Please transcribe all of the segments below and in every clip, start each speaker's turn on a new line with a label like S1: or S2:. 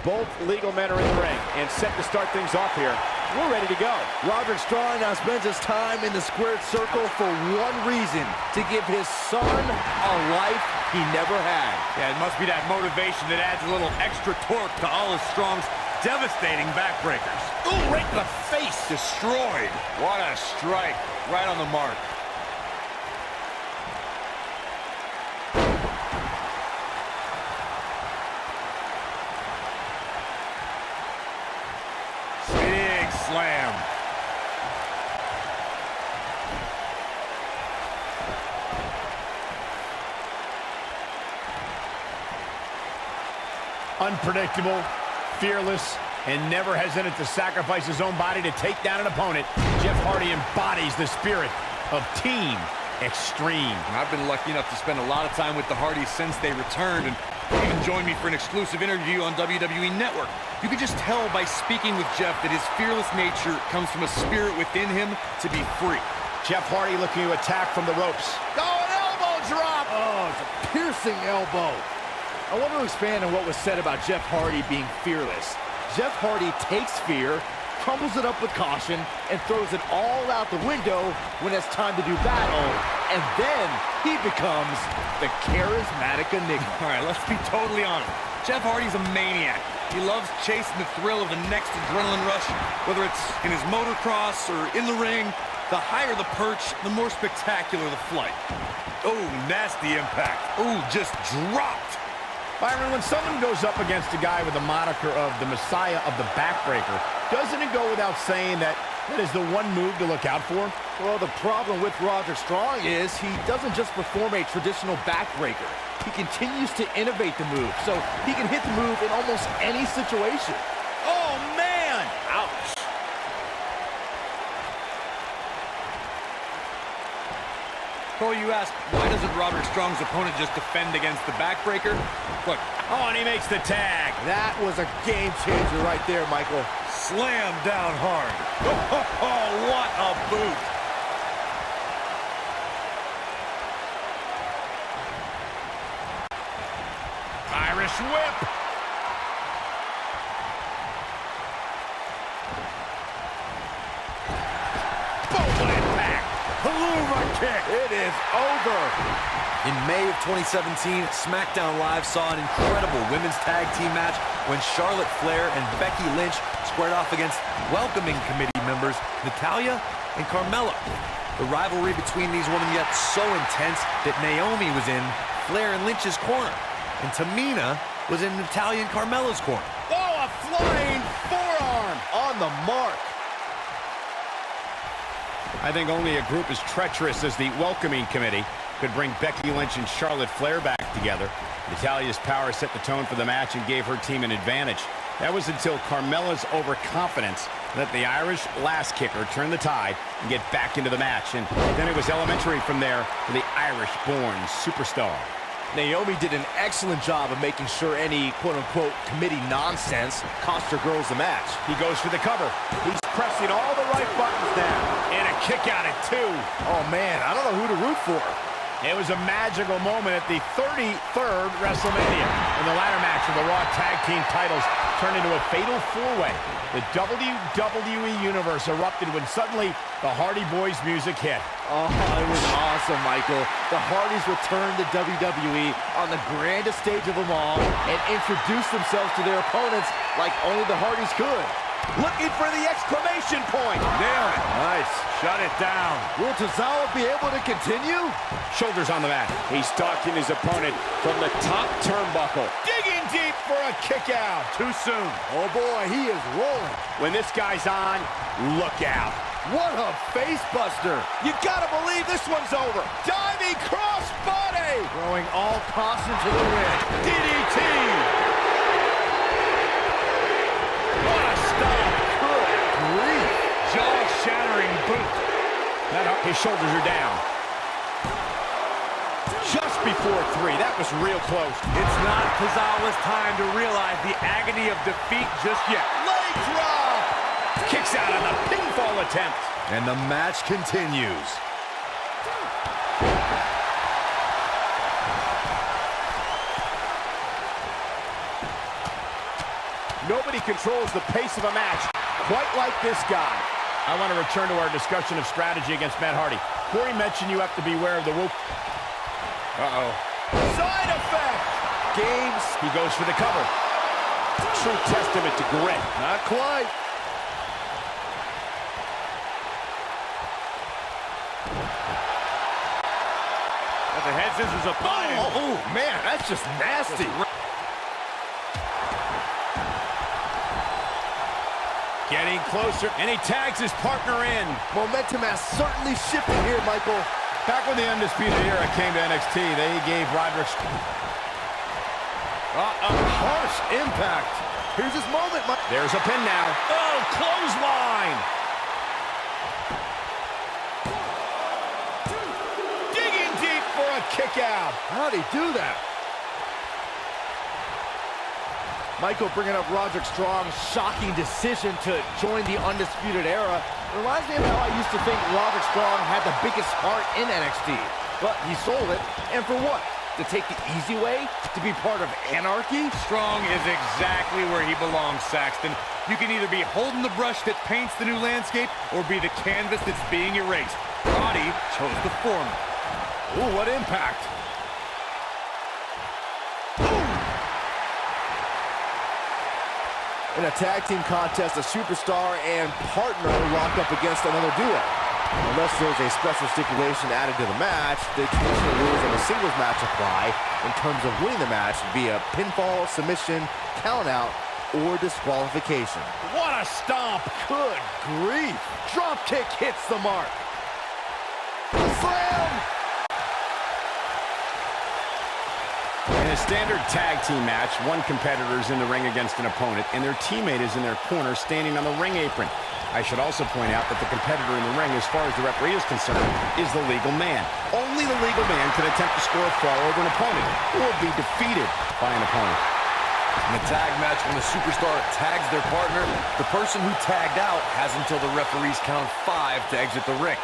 S1: Both legal men are in the ring and set to start things off here. We're ready to go.
S2: Roderick Strong now spends his time in the squared circle for one reason: to give his son a life he never had.
S3: Yeah, it must be that motivation that adds a little extra torque to all of Strong's devastating backbreakers. Ooh, right to the face. Destroyed. What a strike. Right on the mark. Big slam.
S1: Unpredictable, fearless, and never hesitant to sacrifice his own body to take down an opponent. Jeff Hardy embodies the spirit of Team Extreme.
S3: I've been lucky enough to spend a lot of time with the Hardys since they returned, and even joined me for an exclusive interview on WWE Network. You could just tell by speaking with Jeff that his fearless nature comes from a spirit within him to be free.
S1: Jeff Hardy looking to attack from the ropes.
S2: Oh, an elbow drop! Oh, it's a piercing elbow. I want to expand on what was said about Jeff Hardy being fearless. Jeff Hardy takes fear, crumbles it up with caution, and throws it all out the window when it's time to do battle, and then he becomes the charismatic enigma.
S3: All right, let's be totally honest. Jeff Hardy's a maniac. He loves chasing the thrill of the next adrenaline rush, whether it's in his motocross or in the ring. The higher the perch, the more spectacular the flight. Oh, nasty impact. Oh, just dropped.
S1: Byron, when someone goes up against a guy with the moniker of the Messiah of the Backbreaker, doesn't it go without saying that that is the one move to look out for?
S2: Well, the problem with Roderick Strong is he doesn't just perform a traditional backbreaker. He continues to innovate the move, so he can hit the move in almost any situation.
S1: Oh, man! Ouch!
S3: Cole, you ask, why doesn't Roderick Strong's opponent just defend against the backbreaker? Look.
S1: Oh, and he makes the tag.
S2: That was a game changer right there, Michael.
S3: Slam down hard. Oh, what a boot. Irish whip. Boom impact. Palooza kick.
S2: It is over.
S4: In May of 2017, SmackDown Live saw an incredible women's tag team match when Charlotte Flair and Becky Lynch squared off against welcoming committee members Natalya and Carmella. The rivalry between these women got so intense that Naomi was in Flair and Lynch's corner, and Tamina was in Natalya and Carmella's corner.
S2: Oh, a flying forearm on the mark.
S1: I think only a group as treacherous as the welcoming committee could bring Becky Lynch and Charlotte Flair back together. Natalya's power set the tone for the match and gave her team an advantage. That was until Carmella's overconfidence let the Irish last kicker turn the tide and get back into the match. And then it was elementary from there for the Irish-born superstar.
S2: Naomi did an excellent job of making sure any quote-unquote committee nonsense cost her girls the match.
S1: He goes for the cover. He's pressing all the right buttons now. And a kick out at 2.
S2: Oh, man, I don't know who to root for.
S1: It was a magical moment at the 33rd WrestleMania when the ladder match for the Raw Tag Team titles turned into a fatal four-way. The WWE Universe erupted when suddenly the Hardy Boys music hit.
S2: Oh, it was awesome, Michael. The Hardys returned to WWE on the grandest stage of them all and introduced themselves to their opponents like only the Hardys could.
S1: Looking for the exclamation point.
S3: Nail it. Nice. Shut it down.
S2: Will Tozawa be able to continue?
S1: Shoulders on the mat. He's stalking his opponent from the top turnbuckle. Digging deep for a kick out.
S3: Too soon.
S2: Oh, boy, he is rolling.
S1: When this guy's on, look out.
S2: What a face buster.
S1: You gotta believe this one's over. Diving crossbody.
S2: Throwing all caution to the ring.
S1: DDT. What a stop.
S2: Good grief.
S3: Jaw-shattering boot.
S1: His shoulders are down. Just before 3. That was real close.
S3: It's not Tozawa's time to realize the agony of defeat just yet.
S1: Leg drop. Kicks out on the pinfall attempt.
S4: And the match continues.
S2: Nobody controls the pace of a match quite like this guy.
S1: I want to return to our discussion of strategy against Matt Hardy. Corey mentioned you have to beware of the Wwe. Uh-oh.
S2: Side effect!
S1: Games. He goes for the cover. True testament to grit.
S2: Not quite.
S3: The head scissors applied.
S2: Oh, man, that's just nasty.
S1: Getting closer, and he tags his partner in.
S2: Momentum has certainly shifted here, Michael.
S1: Back when the Undisputed Era came to NXT, they gave Roderick
S2: A harsh impact. Here's his moment.
S1: There's a pin now. Oh, clothesline. Digging deep for a kick out.
S2: How'd he do that? Michael bringing up Roderick Strong's shocking decision to join the Undisputed Era. Reminds me of how I used to think Roderick Strong had the biggest heart in NXT. But he sold it, and for what? To take the easy way? To be part of anarchy?
S3: Strong is exactly where he belongs, Saxton. You can either be holding the brush that paints the new landscape or be the canvas that's being erased. Roddy chose the former.
S2: Ooh, what impact. In a tag team contest, a superstar and partner locked up against another duo. Unless there's a special stipulation added to the match, the traditional rules of a singles match apply in terms of winning the match via pinfall, submission, countout, or disqualification.
S1: What a stomp.
S2: Good grief. Drop kick hits the mark. Slam!
S1: In a standard tag team match, one competitor is in the ring against an opponent, and their teammate is in their corner standing on the ring apron. I should also point out that the competitor in the ring, as far as the referee is concerned, is the legal man. Only the legal man can attempt to score a fall over an opponent or be defeated by an opponent.
S4: In a tag match, when the superstar tags their partner, the person who tagged out has until the referees count 5 to exit the ring.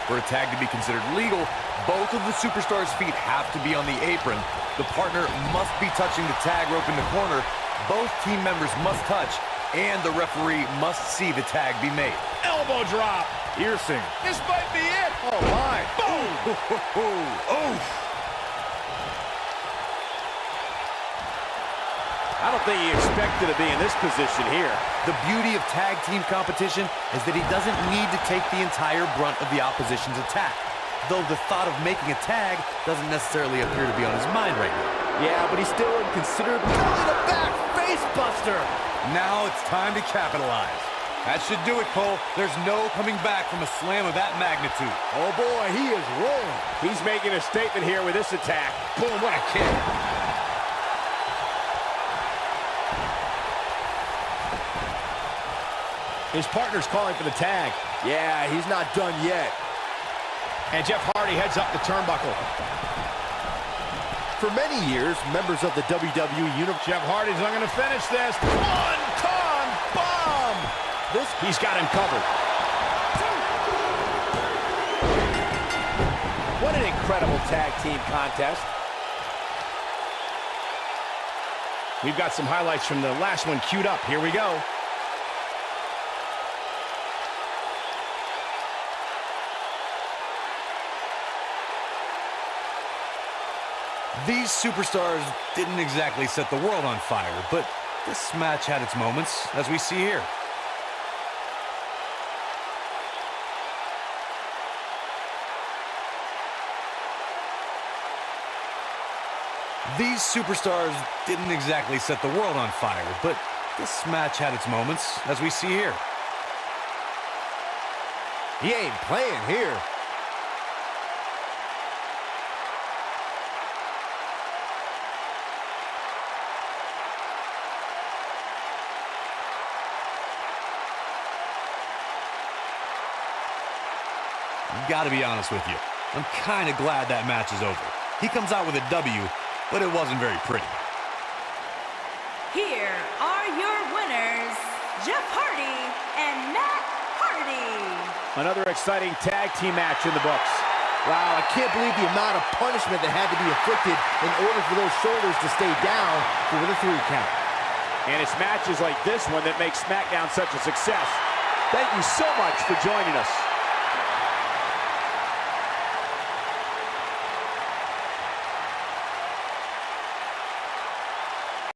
S4: For a tag to be considered legal, both of the superstars' feet have to be on the apron. The partner must be touching the tag rope in the corner. Both team members must touch, and the referee must see the tag be made.
S1: Elbow drop.
S2: Piercing.
S1: This might be it.
S2: Oh, my.
S1: Boom.
S2: Oof.
S1: I don't think he expected to be in this position here.
S4: The beauty of tag team competition is that he doesn't need to take the entire brunt of the opposition's attack. Though the thought of making a tag doesn't necessarily appear to be on his mind right now.
S2: Yeah, but he's still in considerable... Belly to back face buster.
S3: Now it's time to capitalize. That should do it, Cole. There's no coming back from a slam of that magnitude.
S2: Oh, boy, he is rolling.
S1: He's making a statement here with this attack. Boom, what a kick. His partner's calling for the tag.
S2: Yeah, he's not done yet.
S1: And Jeff Hardy heads up the turnbuckle.
S2: For many years, members of the WWE Universe...
S1: Jeff Hardy's not going to finish this. One-ton bomb! He's got him covered. What an incredible tag team contest. We've got some highlights from the last one queued up. Here we go.
S3: These superstars didn't exactly set the world on fire, but this match had its moments, as we see here. These superstars didn't exactly set the world on fire, but this match had its moments, as we see here.
S2: He ain't playing here.
S3: Gotta be honest with you, I'm kind of glad that match is over. He comes out with a W, but it wasn't very pretty.
S5: Here are your winners, Jeff Hardy and Matt Hardy.
S1: Another exciting tag team match in the books.
S2: Wow, I can't believe the amount of punishment that had to be inflicted in order for those shoulders to stay down for the 3 count.
S6: And it's matches like this one that make SmackDown such a success. Thank you so much for joining us.